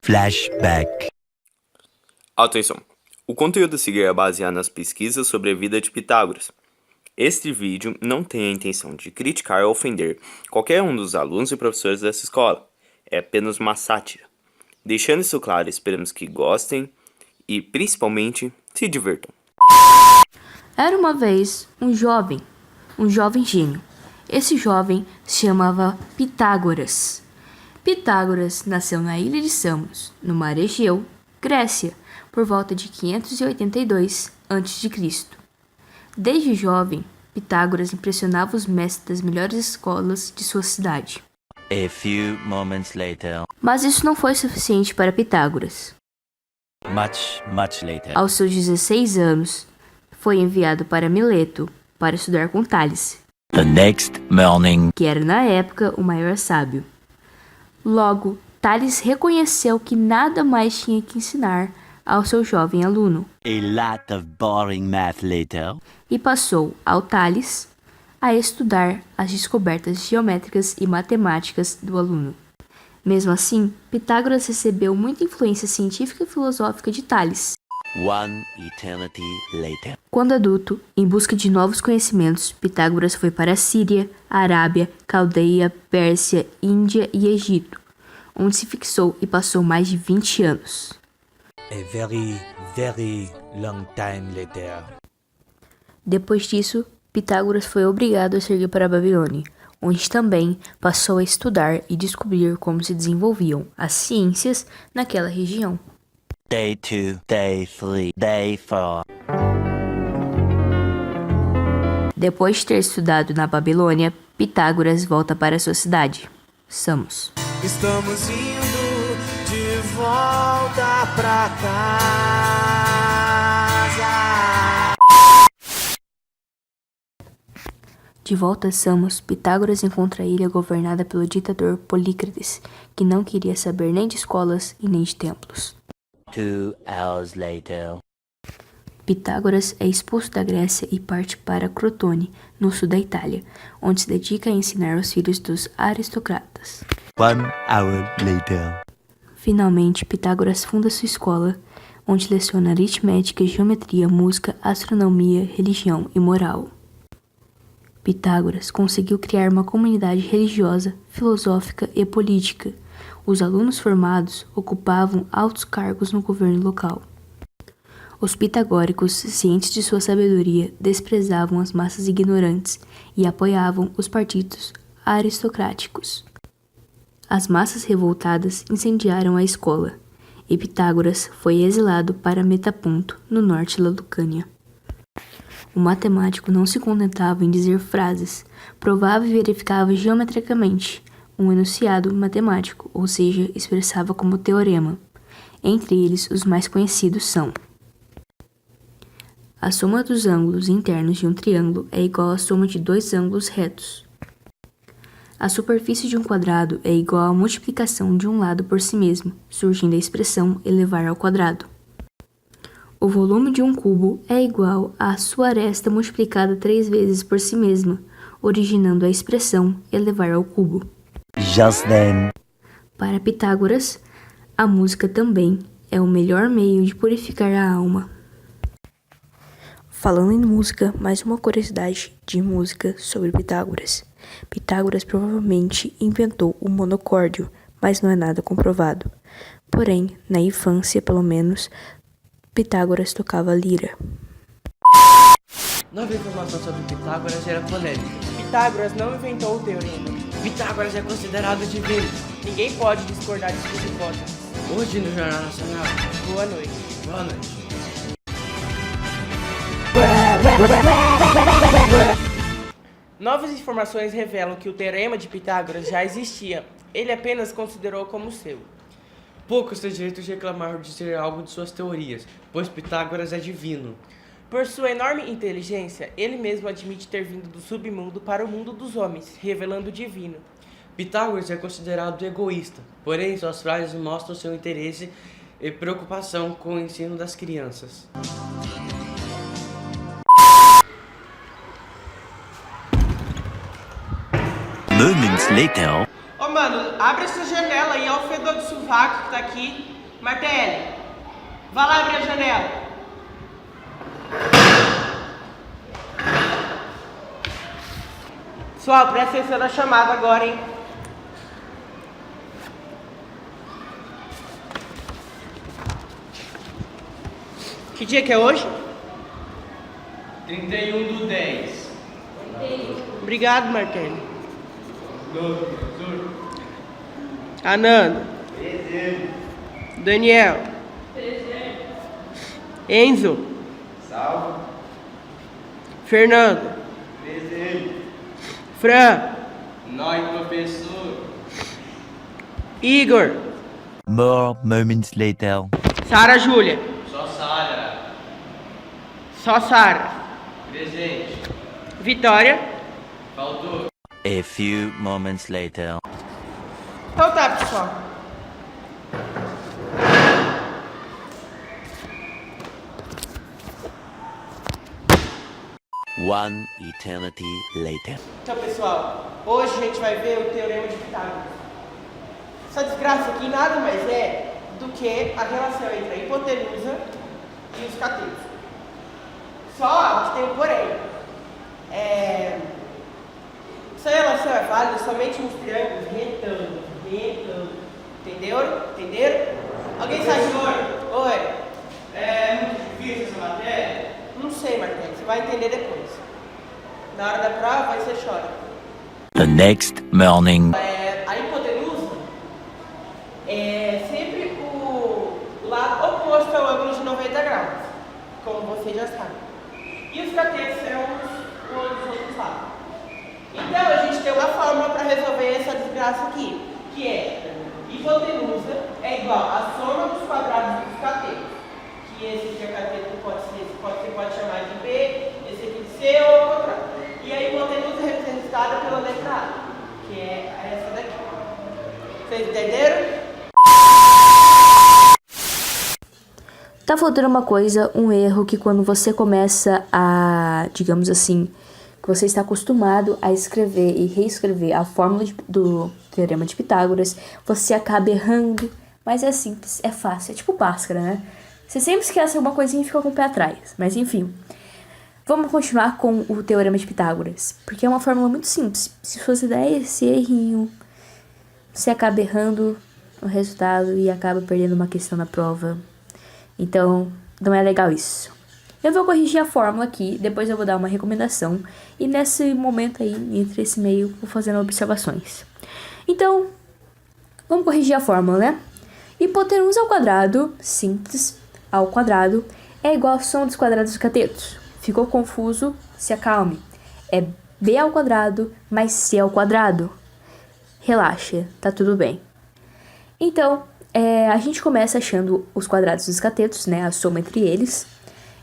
Flashback. Atenção! O conteúdo a seguir é baseado nas pesquisas sobre a vida de Pitágoras. Este vídeo não tem a intenção de criticar ou ofender qualquer um dos alunos e professores dessa escola. É apenas uma sátira. Deixando isso claro, esperamos que gostem e, principalmente, se divirtam. Era uma vez um jovem gênio. Esse jovem se chamava Pitágoras. Pitágoras nasceu na ilha de Samos, no mar Egeu, Grécia, por volta de 582 a.C. Desde jovem, Pitágoras impressionava os mestres das melhores escolas de sua cidade. A few moments later. Mas isso não foi suficiente para Pitágoras. Much later. Aos seus 16 anos, foi enviado para Mileto para estudar com Tales, The next morning. que era na época o maior sábio. Logo, Tales reconheceu que nada mais tinha que ensinar ao seu jovem aluno A lot of boring math later. e passou ao Tales a estudar as descobertas geométricas e matemáticas do aluno. Mesmo assim, Pitágoras recebeu muita influência científica e filosófica de Tales. One eternity later. Quando adulto, em busca de novos conhecimentos, Pitágoras foi para a Síria, Arábia, Caldeia, Pérsia, Índia e Egito, onde se fixou e passou mais de 20 anos. A very long time later. Depois disso, Pitágoras foi obrigado a seguir para a Babilônia, onde também passou a estudar e descobrir como se desenvolviam as ciências naquela região. Day 2, Day 3, Day 4. Depois de ter estudado na Babilônia, Pitágoras volta para sua cidade, Samos. Estamos indo de volta pra casa. De volta a Samos, Pitágoras encontra a ilha governada pelo ditador Polícrates, que não queria saber nem de escolas e nem de templos. 2 hours later. Pitágoras é expulso da Grécia e parte para Crotone, no sul da Itália, onde se dedica a ensinar os filhos dos aristocratas. 1 hour later. Finalmente, Pitágoras funda sua escola, onde leciona aritmética, geometria, música, astronomia, religião e moral. Pitágoras conseguiu criar uma comunidade religiosa, filosófica e política. Os alunos formados ocupavam altos cargos no governo local. Os pitagóricos, cientes de sua sabedoria, desprezavam as massas ignorantes e apoiavam os partidos aristocráticos. As massas revoltadas incendiaram a escola, e Pitágoras foi exilado para Metaponto, no norte da Lucânia. O matemático não se contentava em dizer frases, provava e verificava geometricamente um enunciado matemático, ou seja, expressava como teorema. Entre eles, os mais conhecidos são: a soma dos ângulos internos de um triângulo é igual à soma de dois ângulos retos. A superfície de um quadrado é igual à multiplicação de um lado por si mesmo, surgindo a expressão elevar ao quadrado. O volume de um cubo é igual à sua aresta multiplicada 3 vezes por si mesma, originando a expressão elevar ao cubo. Just then. Para Pitágoras, a música também é o melhor meio de purificar a alma. Falando em música, mais uma curiosidade de música sobre Pitágoras. Pitágoras provavelmente inventou o monocórdio, mas não é nada comprovado. Porém, na infância, pelo menos, Pitágoras tocava lira. Nova informação sobre Pitágoras gera polêmica. Pitágoras não inventou o teorema. Pitágoras é considerado divino. Ninguém pode discordar de suas hipóteses. Hoje no Jornal Nacional. Boa noite. Boa noite. Novas informações revelam que o teorema de Pitágoras já existia. Ele apenas considerou como seu. Poucos têm direito de reclamar ou dizer algo de suas teorias, pois Pitágoras é divino. Por sua enorme inteligência, ele mesmo admite ter vindo do submundo para o mundo dos homens, revelando o divino. Pitágoras é considerado egoísta, porém suas frases mostram seu interesse e preocupação com o ensino das crianças. Moments later. Ô mãe, mano, abre essa janela aí, olha o fedor de sovaco que tá aqui. Martelli, vai lá abrir a janela. Pessoal, presta atenção na chamada agora, hein? Que dia que é hoje? 31/10. Obrigado, Martelli. Ananda. Daniel. Enzo. Salve. Fernando. Fran. Nós, professor. Igor. More moments later. Sara Júlia. Só Sara. Só Sara. Presente. Vitória. Faltou. A few moments later. Então tá, pessoal. One eternity later. Então, pessoal, hoje a gente vai ver o Teorema de Pitágoras. Essa desgraça aqui nada mais é do que a relação entre a hipotenusa e os catetos. Só que tem um porém. Essa relação é válida somente nos triângulos retângulos. Entenderam? Alguém sabe? Oi. É muito difícil essa matéria? Não sei, Martelli. Você vai entender depois. Na hora da prova, aí você chora. The next morning. A hipotenusa é sempre o lado oposto ao ângulo de 90 graus, como você já sabe. E os catetos são os outros lados. Então a gente tem uma fórmula para resolver essa desgraça aqui, que é hipotenusa é igual à soma dos quadrados dos catetos. Que esse aqui é cateto você pode chamar de B, esse aqui de C ou ao contrário. E a hipotenusa é representada pela letra A, que é essa daqui. Vocês entenderam? Tá faltando uma coisa, um erro, que quando você começa a, digamos assim, que você está acostumado a escrever e reescrever a fórmula do Teorema de Pitágoras, você acaba errando, mas é simples, é fácil, é tipo Bhaskara, né? Você sempre esquece alguma coisinha e fica com o pé atrás, mas enfim. Vamos continuar com o Teorema de Pitágoras, porque é uma fórmula muito simples. Se você der esse errinho, você acaba errando o resultado e acaba perdendo uma questão na prova. Então, não é legal isso. Eu vou corrigir a fórmula aqui, depois eu vou dar uma recomendação. E nesse momento aí, entre esse meio, vou fazendo observações. Então, vamos corrigir a fórmula, né? Hipotenusa ao quadrado, simples, ao quadrado, é igual a soma dos quadrados dos catetos. Ficou confuso? Se acalme. É b ao quadrado mais c ao quadrado. Relaxa, tá tudo bem. Então, a gente começa achando os quadrados dos catetos, né? A soma entre eles.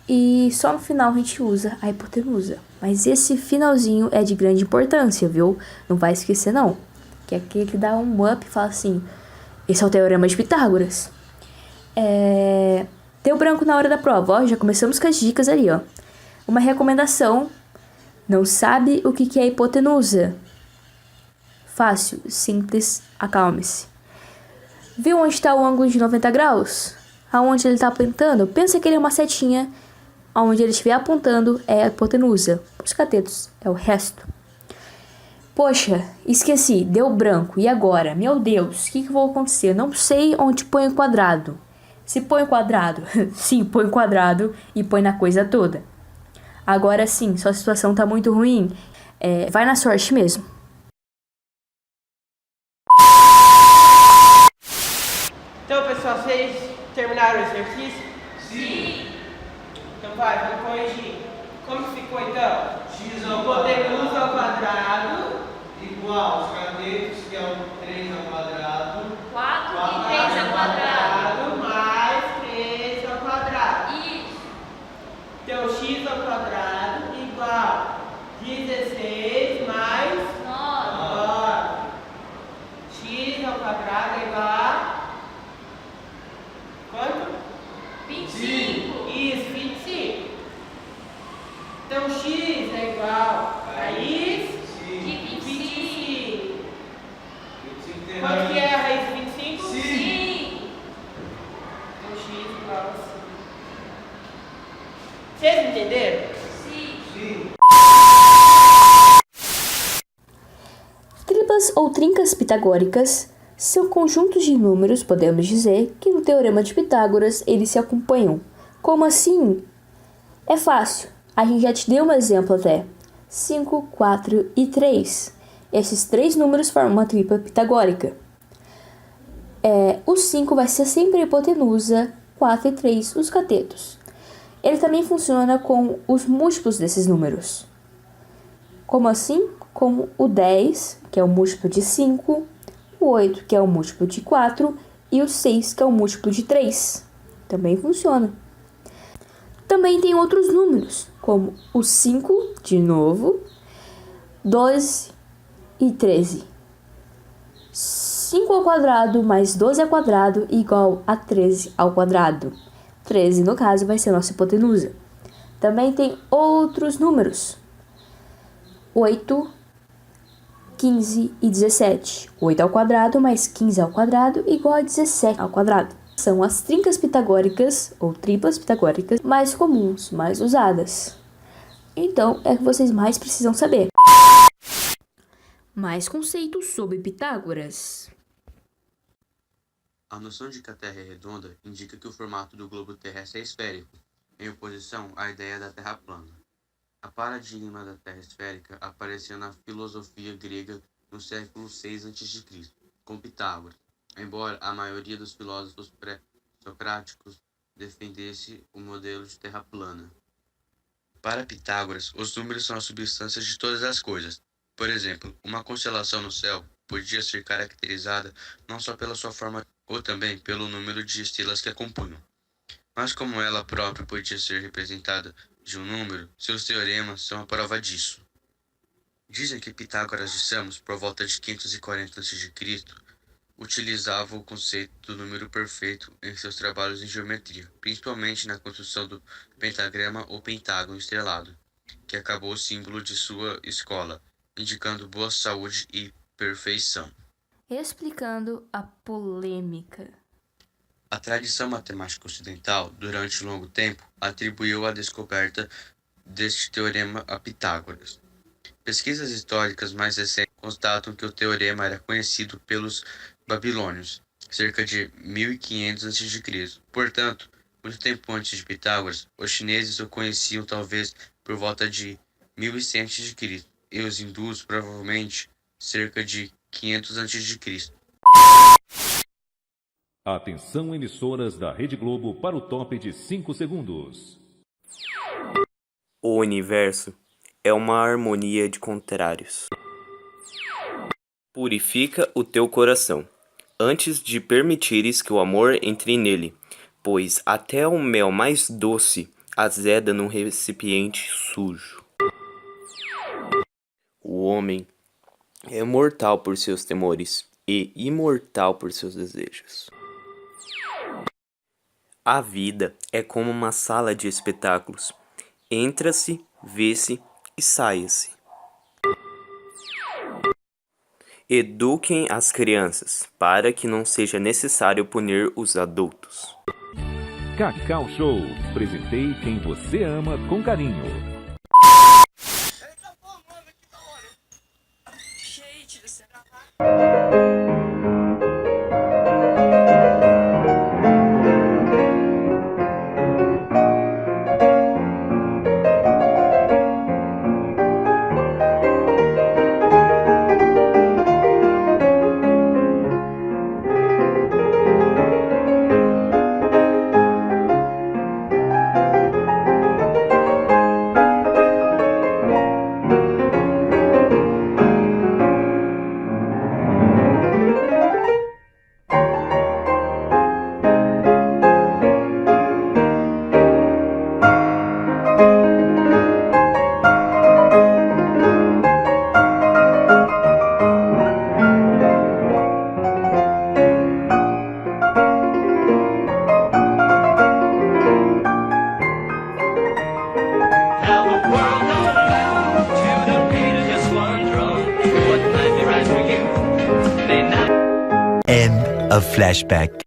E só no final a gente usa a hipotenusa. Mas esse finalzinho é de grande importância, viu? Não vai esquecer, não. Que é aquele que dá um up e fala assim: esse é o Teorema de Pitágoras. Deu branco na hora da prova, ó. Já começamos com as dicas ali, ó. Uma recomendação: não sabe o que é hipotenusa? Fácil, simples, acalme-se. Viu onde está o ângulo de 90 graus? Aonde ele está apontando? Pensa que ele é uma setinha. Aonde ele estiver apontando é a hipotenusa. Os catetos é o resto. Poxa, esqueci, deu branco. E agora? Meu Deus, o que vai acontecer? Não sei onde põe o quadrado. Se põe o quadrado, sim, põe o quadrado e põe na coisa toda. Agora sim, sua situação tá muito ruim. Vai na sorte mesmo. Então, pessoal, vocês terminaram o exercício? Sim. Então vai, vamos corrigir. Como que ficou então? X ao Hipotenusa ao quadrado igual os catetos, que é o 3 ao quadrado. 4 e 3 ao quadrado. mais 3 ao quadrado. Isso. Então, x ao quadrado igual 16 mais 9. 9. X ao quadrado é igual a quanto? 25. Isso, 25. Então, x é igual a raiz De 25. 25. Quanto que é a raiz de 25? Sim. Um x igual a 5. Vocês entenderam? Sim. Triplas ou trincas pitagóricas são conjuntos de números, podemos dizer, que no Teorema de Pitágoras eles se acompanham. Como assim? É fácil, a gente já te deu um exemplo até. 5, 4 e 3. Esses três números formam uma tripla pitagórica. O 5 vai ser sempre a hipotenusa, 4 e 3 os catetos. Ele também funciona com os múltiplos desses números. Como assim? Como o 10, que é o múltiplo de 5, o 8, que é o múltiplo de 4, e o 6, que é o múltiplo de 3. Também funciona. Também tem outros números, como o 5, de novo, 12 e 13. 5 ao quadrado mais 12 ao quadrado igual a 13 ao quadrado. 13, no caso, vai ser a nossa hipotenusa. Também tem outros números. 8, 15 e 17. 8 ao quadrado mais 15 ao quadrado igual a 17 ao quadrado. São as trincas pitagóricas, ou triplas pitagóricas, mais comuns, mais usadas. Então, é o que vocês mais precisam saber. Mais conceitos sobre Pitágoras. A noção de que a Terra é redonda indica que o formato do globo terrestre é esférico, em oposição à ideia da Terra plana. A paradigma da Terra esférica apareceu na filosofia grega no século VI a.C., com Pitágoras, embora a maioria dos filósofos pré-socráticos defendesse o modelo de Terra plana. Para Pitágoras, os números são a substância de todas as coisas. Por exemplo, uma constelação no céu podia ser caracterizada não só pela sua forma, ou também pelo número de estrelas que a compunham. Mas como ela própria podia ser representada de um número, seus teoremas são a prova disso. Dizem que Pitágoras de Samos, por volta de 540 a.C., utilizava o conceito do número perfeito em seus trabalhos em geometria, principalmente na construção do pentagrama ou pentágono estrelado, que acabou o símbolo de sua escola, indicando boa saúde e perfeição. Explicando a polêmica. A tradição matemática ocidental, durante longo tempo, atribuiu a descoberta deste teorema a Pitágoras. Pesquisas históricas mais recentes constatam que o teorema era conhecido pelos babilônios, cerca de 1500 a.C. Portanto, muito tempo antes de Pitágoras, os chineses o conheciam talvez por volta de 1100 a.C. e os hindus provavelmente cerca de 500 a.C. Atenção, emissoras da Rede Globo, para o top de 5 segundos. O universo é uma harmonia de contrários. Purifica o teu coração, antes de permitires que o amor entre nele, pois até o mel mais doce azeda num recipiente sujo. O homem é mortal por seus temores e imortal por seus desejos. A vida é como uma sala de espetáculos. Entra-se, vê-se e saia-se. Eduquem as crianças, para que não seja necessário punir os adultos. Cacau Show. Apresentei quem você ama com carinho. of flashback.